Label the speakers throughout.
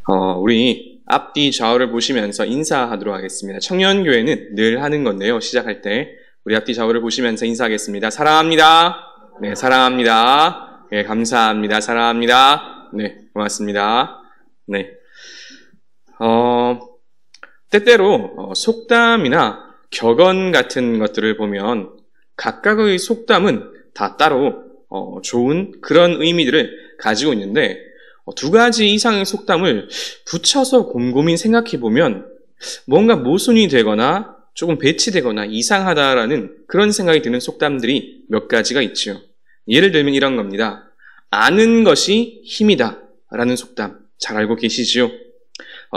Speaker 1: 우리 앞뒤 좌우를 보시면서 인사하도록 하겠습니다. 청년교회는 늘 하는 건데요. 시작할 때 우리 앞뒤 좌우를 보시면서 인사하겠습니다. 사랑합니다. 네, 사랑합니다. 네, 감사합니다. 사랑합니다. 네, 고맙습니다. 네. 때때로 속담이나 격언 같은 것들을 보면 각각의 속담은 다 따로 좋은 그런 의미들을 가지고 있는데 두 가지 이상의 속담을 붙여서 곰곰이 생각해 보면 뭔가 모순이 되거나 조금 배치되거나 이상하다라는 그런 생각이 드는 속담들이 몇 가지가 있지요. 예를 들면 이런 겁니다. 아는 것이 힘이다 라는 속담 잘 알고 계시지요?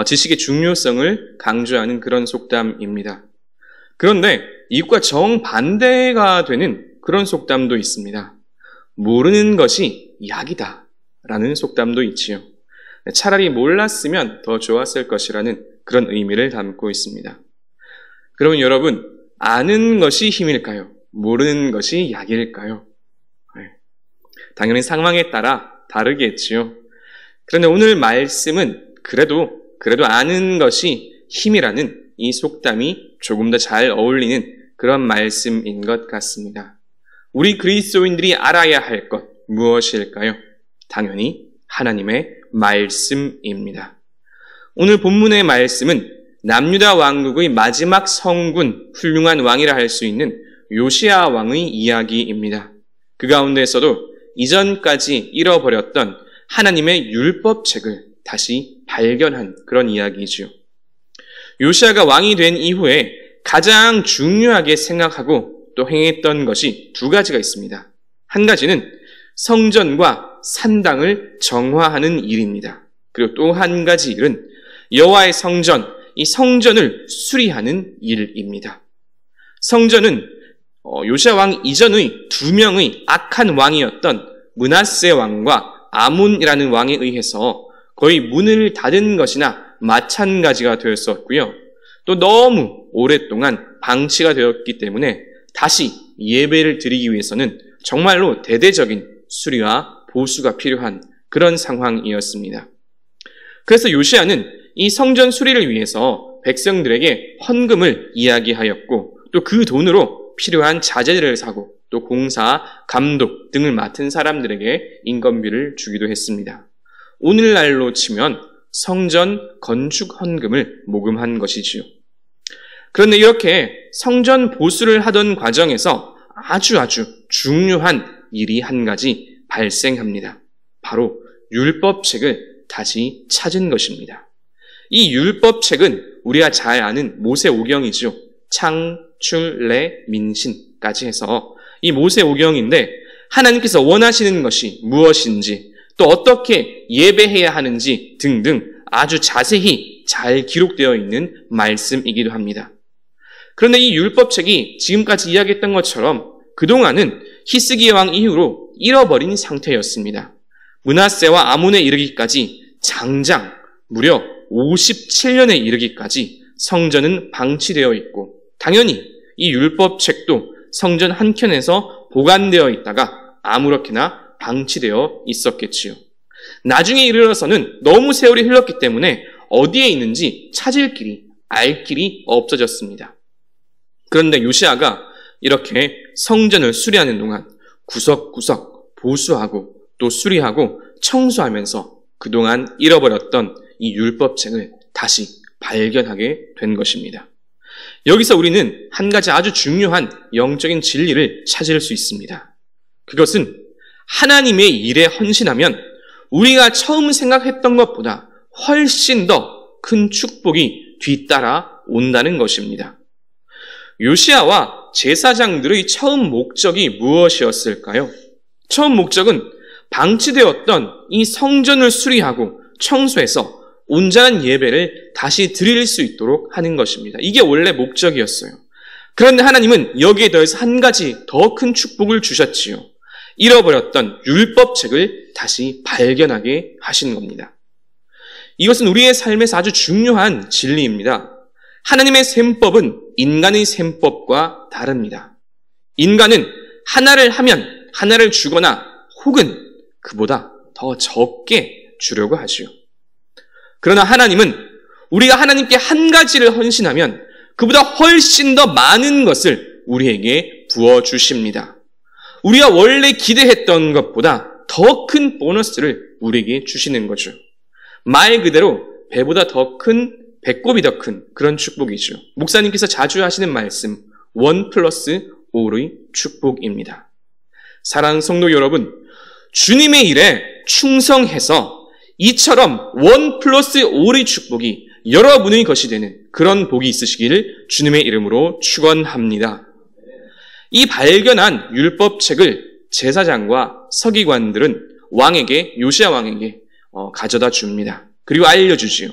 Speaker 1: 지식의 중요성을 강조하는 그런 속담입니다. 그런데 이것과 정반대가 되는 그런 속담도 있습니다. 모르는 것이 약이다 라는 속담도 있지요. 차라리 몰랐으면 더 좋았을 것이라는 그런 의미를 담고 있습니다. 그러면 여러분, 아는 것이 힘일까요? 모르는 것이 약일까요? 당연히 상황에 따라 다르겠지요. 그런데 오늘 말씀은 그래도 아는 것이 힘이라는 이 속담이 조금 더 잘 어울리는 그런 말씀인 것 같습니다. 우리 그리스도인들이 알아야 할 것 무엇일까요? 당연히 하나님의 말씀입니다. 오늘 본문의 말씀은 남유다 왕국의 마지막 성군, 훌륭한 왕이라 할 수 있는 요시야 왕의 이야기입니다. 그 가운데서도 이전까지 잃어버렸던 하나님의 율법책을 다시 발견한 그런 이야기이지요. 요시야가 왕이 된 이후에 가장 중요하게 생각하고 또 행했던 것이 두 가지가 있습니다. 한 가지는 성전과 산당을 정화하는 일입니다. 그리고 또 한 가지 일은 여호와의 성전, 이 성전을 수리하는 일입니다. 성전은 요시야 왕 이전의 두 명의 악한 왕이었던 므낫세 왕과 아몬이라는 왕에 의해서 거의 문을 닫은 것이나 마찬가지가 되었었고요. 또 너무 오랫동안 방치가 되었기 때문에 다시 예배를 드리기 위해서는 정말로 대대적인 수리와 보수가 필요한 그런 상황이었습니다. 그래서 요시야는 이 성전 수리를 위해서 백성들에게 헌금을 이야기하였고 또 그 돈으로 필요한 자재들을 사고 또 공사, 감독 등을 맡은 사람들에게 인건비를 주기도 했습니다. 오늘날로 치면 성전 건축 헌금을 모금한 것이지요. 그런데 이렇게 성전 보수를 하던 과정에서 아주 중요한 일이 한 가지 발생합니다. 바로 율법책을 다시 찾은 것입니다. 이 율법책은 우리가 잘 아는 모세오경이죠. 창출래 민신까지 해서 이 모세오경인데 하나님께서 원하시는 것이 무엇인지 또 어떻게 예배해야 하는지 등등 아주 자세히 잘 기록되어 있는 말씀이기도 합니다. 그런데 이 율법책이 지금까지 이야기했던 것처럼 그동안은 히스기야 왕 이후로 잃어버린 상태였습니다. 므낫세와 아몬에 이르기까지 장장 무려 57년에 이르기까지 성전은 방치되어 있고 당연히 이 율법책도 성전 한켠에서 보관되어 있다가 아무렇게나 방치되어 있었겠지요. 나중에 이르러서는 너무 세월이 흘렀기 때문에 어디에 있는지 찾을 길이, 알 길이 없어졌습니다. 그런데 요시야가 이렇게 성전을 수리하는 동안 구석구석 보수하고 또 수리하고 청소하면서 그동안 잃어버렸던 이 율법책을 다시 발견하게 된 것입니다. 여기서 우리는 한 가지 아주 중요한 영적인 진리를 찾을 수 있습니다. 그것은 하나님의 일에 헌신하면 우리가 처음 생각했던 것보다 훨씬 더 큰 축복이 뒤따라 온다는 것입니다. 요시야와 제사장들의 처음 목적이 무엇이었을까요? 처음 목적은 방치되었던 이 성전을 수리하고 청소해서 온전한 예배를 다시 드릴 수 있도록 하는 것입니다. 이게 원래 목적이었어요. 그런데 하나님은 여기에 더해서 한 가지 더 큰 축복을 주셨지요. 잃어버렸던 율법책을 다시 발견하게 하신 겁니다. 이것은 우리의 삶에서 아주 중요한 진리입니다. 하나님의 셈법은 인간의 셈법과 다릅니다. 인간은 하나를 하면 하나를 주거나 혹은 그보다 더 적게 주려고 하지요. 그러나 하나님은 우리가 하나님께 한 가지를 헌신하면 그보다 훨씬 더 많은 것을 우리에게 부어주십니다. 우리가 원래 기대했던 것보다 더 큰 보너스를 우리에게 주시는 거죠. 말 그대로 배보다 더 큰, 배꼽이 더 큰 그런 축복이죠. 목사님께서 자주 하시는 말씀, 1+5의 축복입니다. 사랑하는 성도 여러분, 주님의 일에 충성해서 이처럼 1+5의 축복이 여러분의 것이 되는 그런 복이 있으시기를 주님의 이름으로 축원합니다. 이 발견한 율법책을 제사장과 서기관들은 요시야 왕에게 가져다 줍니다. 그리고 알려주지요.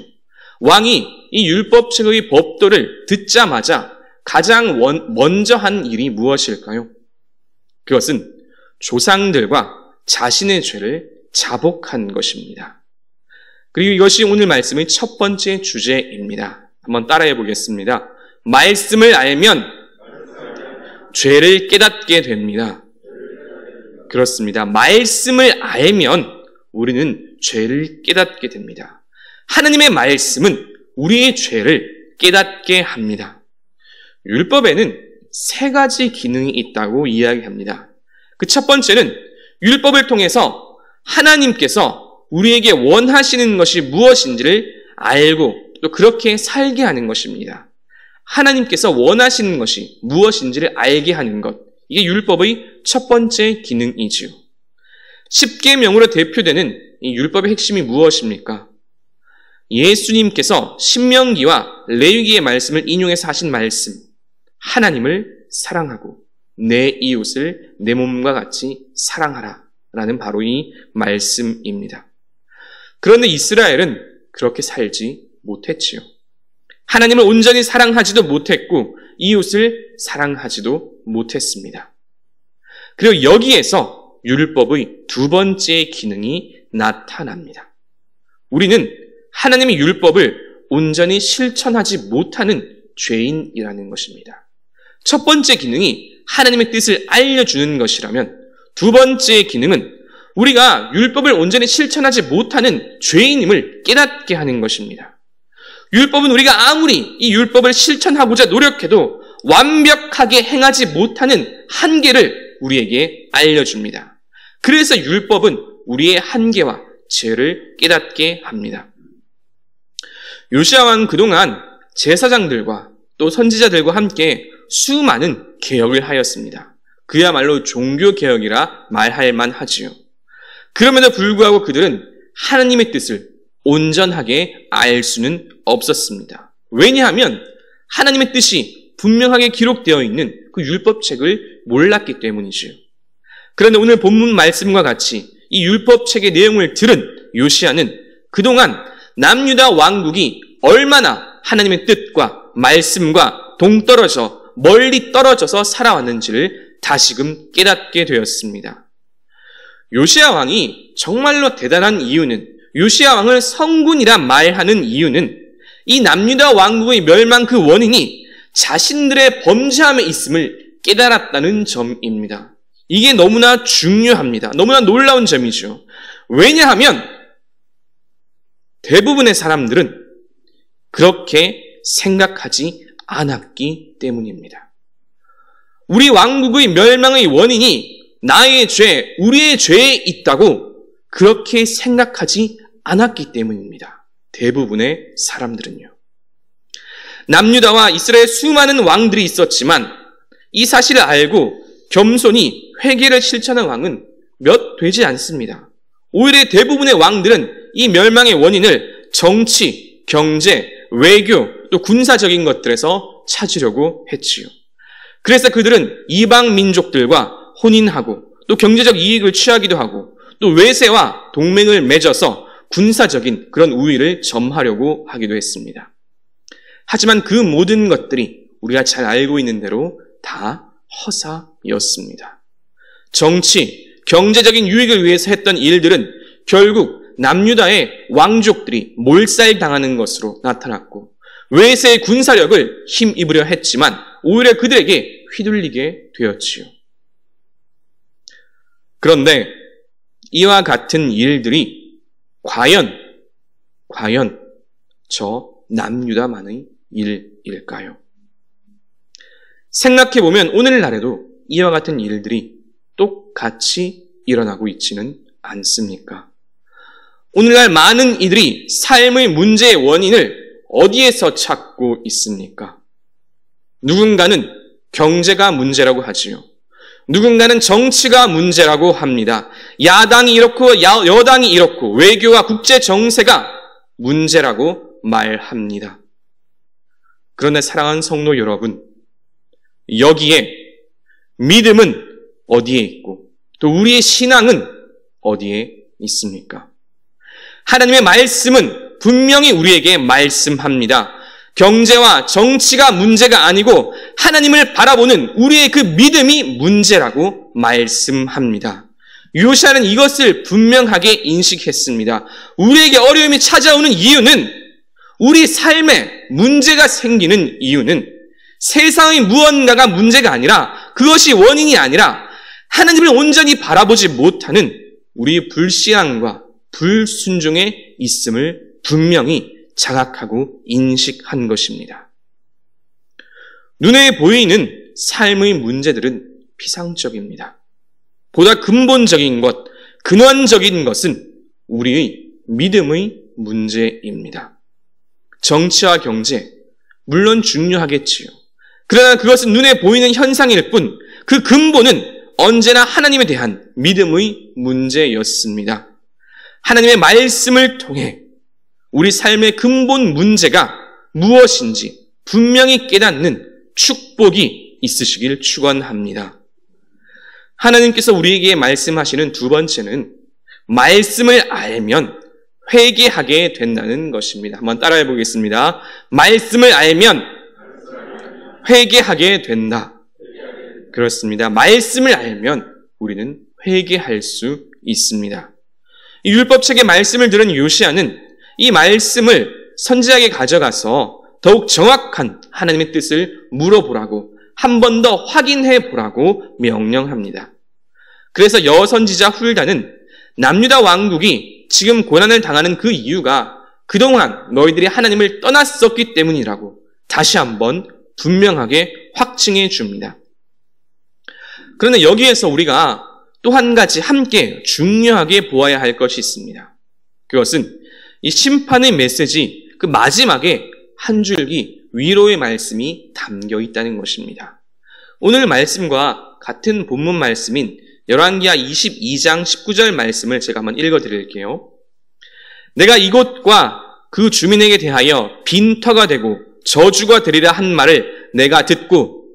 Speaker 1: 왕이 이 율법책의 법도를 듣자마자 가장 먼저 한 일이 무엇일까요? 그것은 조상들과 자신의 죄를 자복한 것입니다. 그리고 이것이 오늘 말씀의 첫 번째 주제입니다. 한번 따라해 보겠습니다. 말씀을 알면 죄를 깨닫게 됩니다. 그렇습니다. 말씀을 알면 우리는 죄를 깨닫게 됩니다. 하나님의 말씀은 우리의 죄를 깨닫게 합니다. 율법에는 3가지 기능이 있다고 이야기합니다. 그 첫 번째는 율법을 통해서 하나님께서 우리에게 원하시는 것이 무엇인지를 알고 또 그렇게 살게 하는 것입니다. 하나님께서 원하시는 것이 무엇인지를 알게 하는 것. 이게 율법의 첫 번째 기능이지요. 십계명으로 대표되는 이 율법의 핵심이 무엇입니까? 예수님께서 신명기와 레위기의 말씀을 인용해서 하신 말씀. 하나님을 사랑하고 내 이웃을 내 몸과 같이 사랑하라 라는 바로 이 말씀입니다. 그런데 이스라엘은 그렇게 살지 못했지요. 하나님을 온전히 사랑하지도 못했고 이웃을 사랑하지도 못했습니다. 그리고 여기에서 율법의 두 번째 기능이 나타납니다. 우리는 하나님의 율법을 온전히 실천하지 못하는 죄인이라는 것입니다. 첫 번째 기능이 하나님의 뜻을 알려주는 것이라면 두 번째 기능은 우리가 율법을 온전히 실천하지 못하는 죄인임을 깨닫게 하는 것입니다. 율법은 우리가 아무리 이 율법을 실천하고자 노력해도 완벽하게 행하지 못하는 한계를 우리에게 알려줍니다. 그래서 율법은 우리의 한계와 죄를 깨닫게 합니다. 요시야 왕은 그동안 제사장들과 또 선지자들과 함께 수많은 개혁을 하였습니다. 그야말로 종교개혁이라 말할 만하지요. 그럼에도 불구하고 그들은 하나님의 뜻을 온전하게 알 수는 없었습니다. 왜냐하면 하나님의 뜻이 분명하게 기록되어 있는 그 율법책을 몰랐기 때문이지요. 그런데 오늘 본문 말씀과 같이 이 율법책의 내용을 들은 요시야는 그동안 남유다 왕국이 얼마나 하나님의 뜻과 말씀과 동떨어져 멀리 떨어져서 살아왔는지를 다시금 깨닫게 되었습니다. 요시야 왕이 정말로 대단한 이유는, 요시야 왕을 성군이라 말하는 이유는 이 남유다 왕국의 멸망 그 원인이 자신들의 범죄함에 있음을 깨달았다는 점입니다. 이게 너무나 중요합니다. 너무나 놀라운 점이죠. 왜냐하면 대부분의 사람들은 그렇게 생각하지 않았기 때문입니다. 우리 왕국의 멸망의 원인이 나의 죄, 우리의 죄에 있다고 그렇게 생각하지 않았기 때문입니다. 대부분의 사람들은요. 남유다와 이스라엘 수많은 왕들이 있었지만 이 사실을 알고 겸손히 회개를 실천한 왕은 몇 되지 않습니다. 오히려 대부분의 왕들은 이 멸망의 원인을 정치, 경제, 외교, 또 군사적인 것들에서 찾으려고 했지요. 그래서 그들은 이방 민족들과 혼인하고 또 경제적 이익을 취하기도 하고 또 외세와 동맹을 맺어서 군사적인 그런 우위를 점하려고 하기도 했습니다. 하지만 그 모든 것들이 우리가 잘 알고 있는 대로 다 허사였습니다. 정치, 경제적인 유익을 위해서 했던 일들은 결국 남유다의 왕족들이 몰살당하는 것으로 나타났고 외세의 군사력을 힘입으려 했지만 오히려 그들에게 휘둘리게 되었지요. 그런데 이와 같은 일들이 과연 저 남유다만의 일일까요? 생각해보면 오늘날에도 이와 같은 일들이 똑같이 일어나고 있지는 않습니까? 오늘날 많은 이들이 삶의 문제의 원인을 어디에서 찾고 있습니까? 누군가는 경제가 문제라고 하지요. 누군가는 정치가 문제라고 합니다. 야당이 이렇고 여당이 이렇고 외교와 국제 정세가 문제라고 말합니다. 그런데 사랑하는 성도 여러분, 여기에 믿음은 어디에 있고 또 우리의 신앙은 어디에 있습니까? 하나님의 말씀은 분명히 우리에게 말씀합니다. 경제와 정치가 문제가 아니고 하나님을 바라보는 우리의 그 믿음이 문제라고 말씀합니다. 요시아는 이것을 분명하게 인식했습니다. 우리에게 어려움이 찾아오는 이유는, 우리 삶에 문제가 생기는 이유는 세상의 무언가가 문제가 아니라, 그것이 원인이 아니라 하나님을 온전히 바라보지 못하는 우리의 불신앙과 불순종에 있음을 분명히 자각하고 인식한 것입니다. 눈에 보이는 삶의 문제들은 피상적입니다. 보다 근본적인 것, 근원적인 것은 우리의 믿음의 문제입니다. 정치와 경제, 물론 중요하겠지요. 그러나 그것은 눈에 보이는 현상일 뿐, 그 근본은 언제나 하나님에 대한 믿음의 문제였습니다. 하나님의 말씀을 통해 우리 삶의 근본 문제가 무엇인지 분명히 깨닫는 축복이 있으시길 축원합니다. 하나님께서 우리에게 말씀하시는 두 번째는 말씀을 알면 회개하게 된다는 것입니다. 한번 따라해 보겠습니다. 말씀을 알면 회개하게 된다. 그렇습니다. 말씀을 알면 우리는 회개할 수 있습니다. 이 율법책의 말씀을 들은 요시아는 이 말씀을 선지자에게 가져가서 더욱 정확한 하나님의 뜻을 물어보라고, 한 번 더 확인해 보라고 명령합니다. 그래서 여선지자 훌다는 남유다 왕국이 지금 고난을 당하는 그 이유가 그동안 너희들이 하나님을 떠났었기 때문이라고 다시 한번 분명하게 확증해 줍니다. 그런데 여기에서 우리가 또 한 가지 함께 중요하게 보아야 할 것이 있습니다. 그것은 이 심판의 메시지 그 마지막에 한 줄기 위로의 말씀이 담겨 있다는 것입니다. 오늘 말씀과 같은 본문 말씀인 열왕기하 22장 19절 말씀을 제가 한번 읽어드릴게요. 내가 이곳과 그 주민에게 대하여 빈터가 되고 저주가 되리라 한 말을 내가 듣고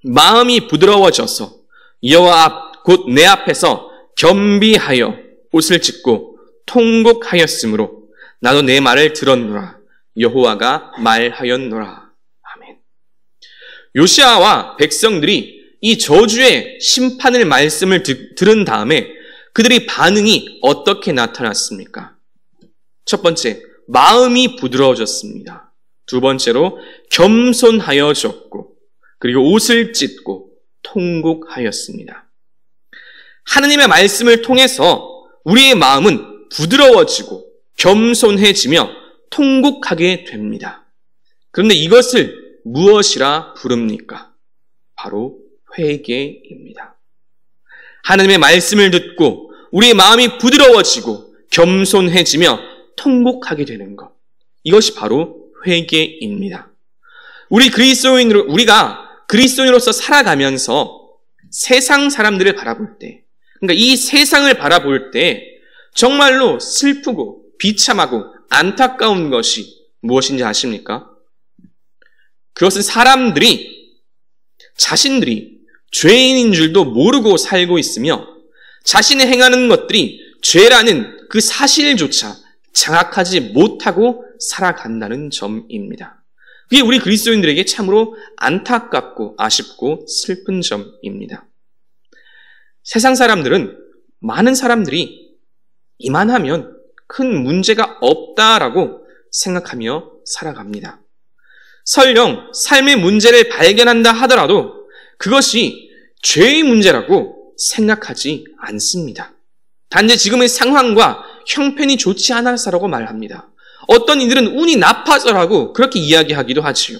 Speaker 1: 마음이 부드러워져서 여호와 앞 곧 내 앞에서 겸비하여 옷을 찢고 통곡하였으므로 나도 내 말을 들었노라. 여호와가 말하였노라. 아멘. 요시아와 백성들이 이 저주의 심판의 말씀을 들은 다음에 그들의 반응이 어떻게 나타났습니까? 첫 번째, 마음이 부드러워졌습니다. 두 번째로 겸손하여졌고, 그리고 옷을 찢고 통곡하였습니다. 하나님의 말씀을 통해서 우리의 마음은 부드러워지고 겸손해지며 통곡하게 됩니다. 그런데 이것을 무엇이라 부릅니까? 바로 회개입니다. 하나님의 말씀을 듣고 우리의 마음이 부드러워지고 겸손해지며 통곡하게 되는 것, 이것이 바로 회개입니다. 우리가 그리스도인으로서 살아가면서 세상 사람들을 바라볼 때, 그러니까 이 세상을 바라볼 때 정말로 슬프고 비참하고 안타까운 것이 무엇인지 아십니까? 그것은 자신들이 죄인인 줄도 모르고 살고 있으며 자신이 행하는 것들이 죄라는 그 사실조차 장악하지 못하고 살아간다는 점입니다. 그게 우리 그리스도인들에게 참으로 안타깝고 아쉽고 슬픈 점입니다. 세상 사람들은, 많은 사람들이 이만하면 큰 문제가 없다라고 생각하며 살아갑니다. 설령 삶의 문제를 발견한다 하더라도 그것이 죄의 문제라고 생각하지 않습니다. 단지 지금의 상황과 형편이 좋지 않아서라고 말합니다. 어떤 이들은 운이 나빠서라고 그렇게 이야기하기도 하지요.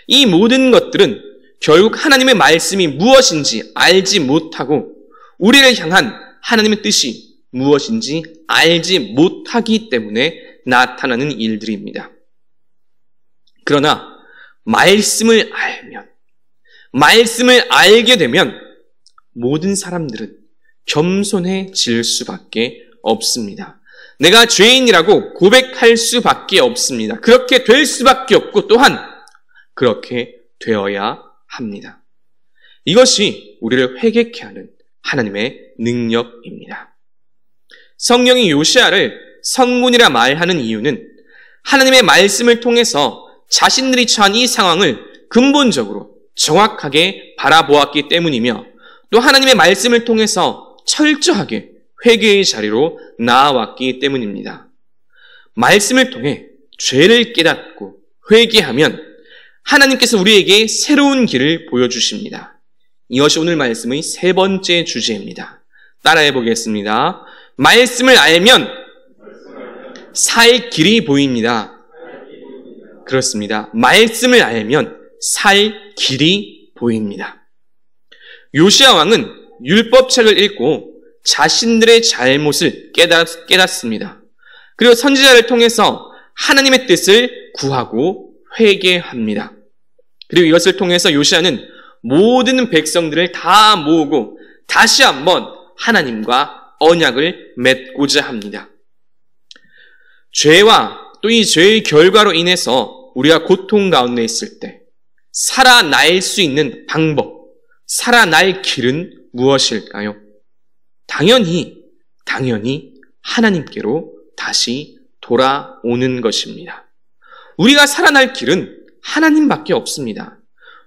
Speaker 1: 이 모든 것들은 결국 하나님의 말씀이 무엇인지 알지 못하고 우리를 향한 하나님의 뜻이 무엇인지 알지 못하기 때문에 나타나는 일들입니다. 그러나 말씀을 알게 되면 모든 사람들은 겸손해질 수밖에 없습니다. 내가 죄인이라고 고백할 수밖에 없습니다. 그렇게 될 수밖에 없고 또한 그렇게 되어야 합니다. 이것이 우리를 회개케 하는 하나님의 능력입니다. 성령이 요시야를 성문이라 말하는 이유는 하나님의 말씀을 통해서 자신들이 처한 이 상황을 근본적으로 정확하게 바라보았기 때문이며 또 하나님의 말씀을 통해서 철저하게 회개의 자리로 나아왔기 때문입니다. 말씀을 통해 죄를 깨닫고 회개하면 하나님께서 우리에게 새로운 길을 보여주십니다. 이것이 오늘 말씀의 세 번째 주제입니다. 따라해 보겠습니다. 말씀을 알면 살 길이 보입니다. 그렇습니다. 말씀을 알면 살 길이 보입니다. 요시야 왕은 율법책을 읽고 자신들의 잘못을 깨닫습니다. 그리고 선지자를 통해서 하나님의 뜻을 구하고 회개합니다. 그리고 이것을 통해서 요시야는 모든 백성들을 다 모으고 다시 한번 하나님과 언약을 맺고자 합니다. 죄와 또 이 죄의 결과로 인해서 우리가 고통 가운데 있을 때 살아날 수 있는 방법, 살아날 길은 무엇일까요? 당연히 하나님께로 다시 돌아오는 것입니다. 우리가 살아날 길은 하나님밖에 없습니다.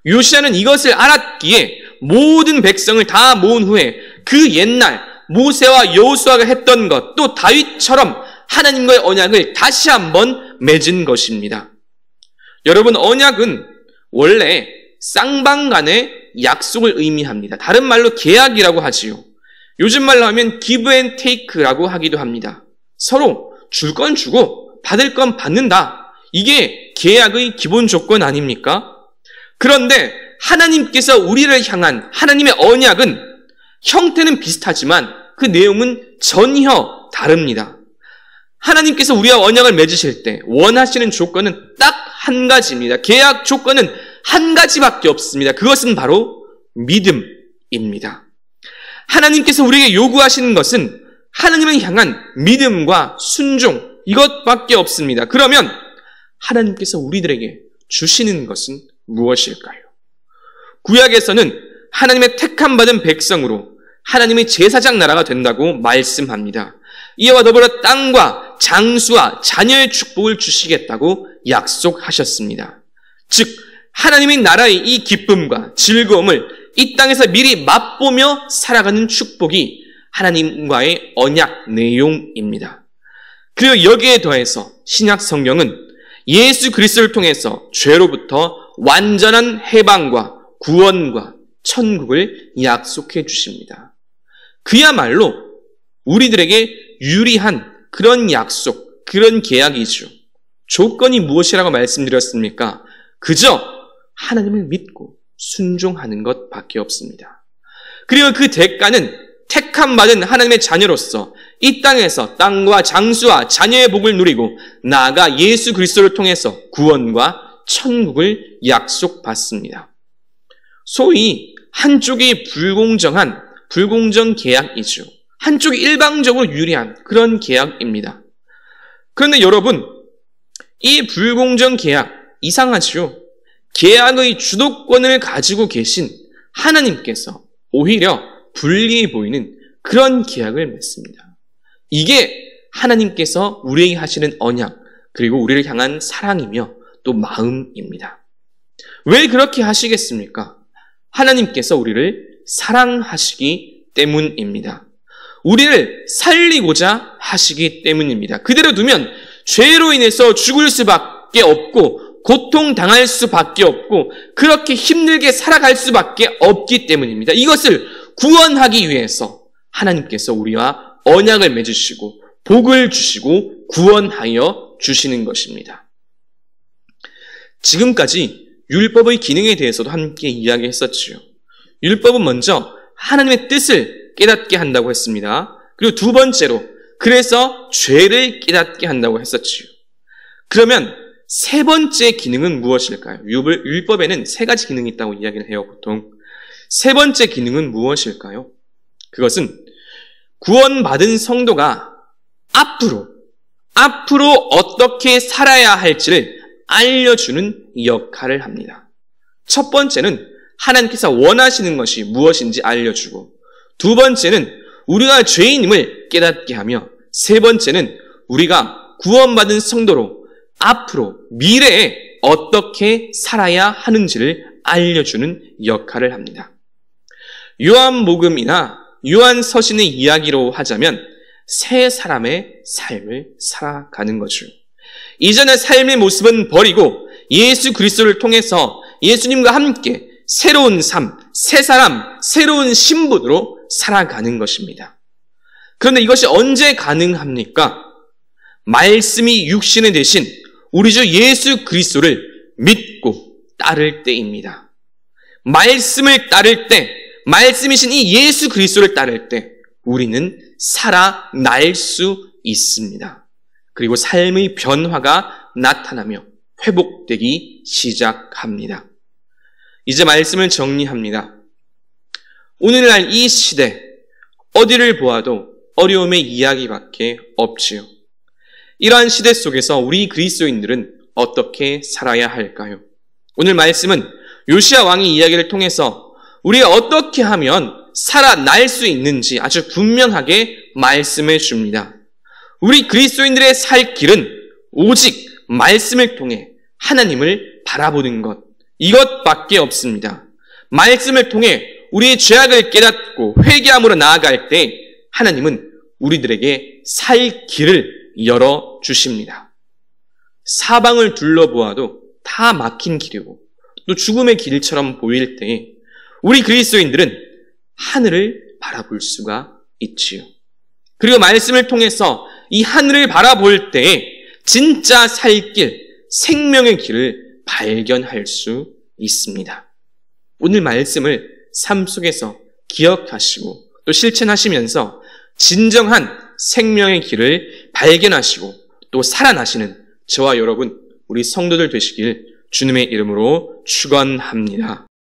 Speaker 1: 요시야는 이것을 알았기에 모든 백성을 다 모은 후에 그 옛날 모세와 여호수아가 했던 것, 또 다윗처럼 하나님과의 언약을 다시 한번 맺은 것입니다. 여러분, 언약은 원래 쌍방 간의 약속을 의미합니다. 다른 말로 계약이라고 하지요. 요즘 말로 하면 give and take라고 하기도 합니다. 서로 줄 건 주고 받을 건 받는다. 이게 계약의 기본 조건 아닙니까? 그런데 하나님께서 우리를 향한 하나님의 언약은 형태는 비슷하지만 그 내용은 전혀 다릅니다. 하나님께서 우리와 언약을 맺으실 때 원하시는 조건은 딱 한 가지입니다. 계약 조건은 한 가지밖에 없습니다. 그것은 바로 믿음입니다. 하나님께서 우리에게 요구하시는 것은 하나님을 향한 믿음과 순종, 이것밖에 없습니다. 그러면 하나님께서 우리들에게 주시는 것은 무엇일까요? 구약에서는 하나님의 택함 받은 백성으로 하나님의 제사장 나라가 된다고 말씀합니다. 이와 더불어 땅과 장수와 자녀의 축복을 주시겠다고 약속하셨습니다. 즉 하나님의 나라의 이 기쁨과 즐거움을 이 땅에서 미리 맛보며 살아가는 축복이 하나님과의 언약 내용입니다. 그리고 여기에 더해서 신약 성경은 예수 그리스도를 통해서 죄로부터 완전한 해방과 구원과 천국을 약속해 주십니다. 그야말로 우리들에게 유리한 그런 약속, 그런 계약이죠. 조건이 무엇이라고 말씀드렸습니까? 그저 하나님을 믿고 순종하는 것밖에 없습니다. 그리고 그 대가는 택함 받은 하나님의 자녀로서 이 땅에서 땅과 장수와 자녀의 복을 누리고 나아가 예수 그리스도를 통해서 구원과 천국을 약속받습니다. 소위 한쪽이 불공정 계약이죠. 한쪽이 일방적으로 유리한 그런 계약입니다. 그런데 여러분, 이 불공정 계약 이상하죠? 계약의 주도권을 가지고 계신 하나님께서 오히려 불리해 보이는 그런 계약을 맺습니다. 이게 하나님께서 우리에게 하시는 언약, 그리고 우리를 향한 사랑이며 또 마음입니다. 왜 그렇게 하시겠습니까? 하나님께서 우리를 사랑하시기 때문입니다. 우리를 살리고자 하시기 때문입니다. 그대로 두면 죄로 인해서 죽을 수밖에 없고 고통당할 수밖에 없고 그렇게 힘들게 살아갈 수밖에 없기 때문입니다. 이것을 구원하기 위해서 하나님께서 우리와 언약을 맺으시고 복을 주시고 구원하여 주시는 것입니다. 지금까지 율법의 기능에 대해서도 함께 이야기했었지요. 율법은 먼저 하나님의 뜻을 깨닫게 한다고 했습니다. 그리고 두 번째로 그래서 죄를 깨닫게 한다고 했었지요. 그러면 세 번째 기능은 무엇일까요? 율법에는 세 가지 기능이 있다고 이야기를 해요, 보통. 세 번째 기능은 무엇일까요? 그것은 구원받은 성도가 앞으로 어떻게 살아야 할지를 알려주는 역할을 합니다. 첫 번째는 하나님께서 원하시는 것이 무엇인지 알려주고, 두 번째는 우리가 죄인임을 깨닫게 하며, 세 번째는 우리가 구원받은 성도로 앞으로 미래에 어떻게 살아야 하는지를 알려주는 역할을 합니다. 요한복음이나 요한서신의 이야기로 하자면 세 사람의 삶을 살아가는 거죠. 이전의 삶의 모습은 버리고 예수 그리스도를 통해서 예수님과 함께 새로운 삶, 새 사람, 새로운 신분으로 살아가는 것입니다. 그런데 이것이 언제 가능합니까? 말씀이 육신이 되신 우리 주 예수 그리스도를 믿고 따를 때입니다. 말씀을 따를 때, 말씀이신 이 예수 그리스도를 따를 때 우리는 살아날 수 있습니다. 그리고 삶의 변화가 나타나며 회복되기 시작합니다. 이제 말씀을 정리합니다. 오늘날 이 시대 어디를 보아도 어려움의 이야기밖에 없지요. 이러한 시대 속에서 우리 그리스도인들은 어떻게 살아야 할까요? 오늘 말씀은 요시야 왕의 이야기를 통해서 우리가 어떻게 하면 살아날 수 있는지 아주 분명하게 말씀해 줍니다. 우리 그리스도인들의 살 길은 오직 말씀을 통해 하나님을 바라보는 것, 이것밖에 없습니다. 말씀을 통해 우리의 죄악을 깨닫고 회개함으로 나아갈 때 하나님은 우리들에게 살 길을 열어주십니다. 사방을 둘러보아도 다 막힌 길이고 또 죽음의 길처럼 보일 때 우리 그리스도인들은 하늘을 바라볼 수가 있지요. 그리고 말씀을 통해서 이 하늘을 바라볼 때 진짜 살 길, 생명의 길을 발견할 수 있습니다. 오늘 말씀을 삶 속에서 기억하시고 또 실천하시면서 진정한 생명의 길을 발견하시고 또 살아나시는 저와 여러분, 우리 성도들 되시길 주님의 이름으로 축원합니다.